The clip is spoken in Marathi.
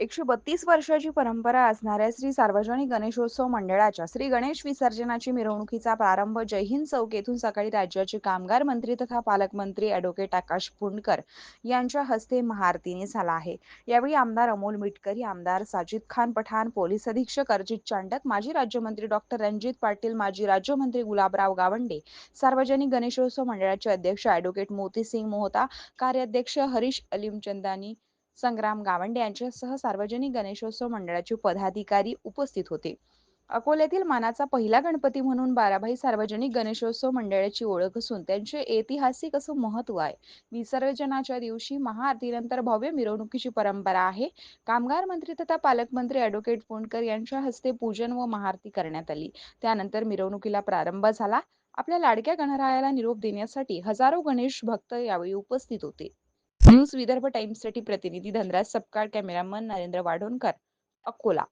132 वर्षाची परंपरा असणाऱ्या श्री सार्वजनिक गणेशोत्सव मंडळाच्या श्री गणेश विसर्जनाची मिरवणुकीचा प्रारंभ जय हिंद चौक येथून सकाळी राज्याचे कामगार मंत्री तथा पालकमंत्री ॲडव्होकेट आकाश पुंडकर यांच्या हस्ते महाआरतीने झाला आहे. यावेळी आमदार अमोल मिटकरी, आमदार साजिद खान पठाण, पोलीस अधीक्षक अर्जित चांडक, माजी राज्यमंत्री डॉक्टर रणजित पाटील, माजी राज्यमंत्री गुलाबराव गावंडे, सार्वजनिक गणेशोत्सव मंडळाचे अध्यक्ष ॲडव्होकेट मोतीसिंग मोहता, कार्याध्यक्ष हरीश अलिमचंदानी, संग्राम गावंडे यांच्यासह सार्वजनिक गणेशोत्सव मंडळाचे पदाधिकारी उपस्थित होते. अकोल्यातील मानाचा पहिला गणपती म्हणून बाराभाई सार्वजनिक गणेशोत्सव मंडळाची ओळख असून त्यांचे ऐतिहासिक असं महत्त्व आहे. विसर्जनाच्या दिवशी महाआरतीनंतर भव्य मिरवणुकीची परंपरा आहे. कामगार मंत्री तथा पालकमंत्री ॲडव्होकेट पुंडकर यांच्या हस्ते पूजन व महाआरती करण्यात आली. त्यानंतर मिरवणुकीला प्रारंभ झाला. आपल्या लाडक्या गणरायाला निरोप देण्यासाठी हजारो गणेश भक्त यावेळी उपस्थित होते. न्यूज विदर्भ टाइम्ससाठी प्रतिनिधी धनराज सपकाळ, कॅमेरामन नरेंद्र वाढोणकर, अकोला.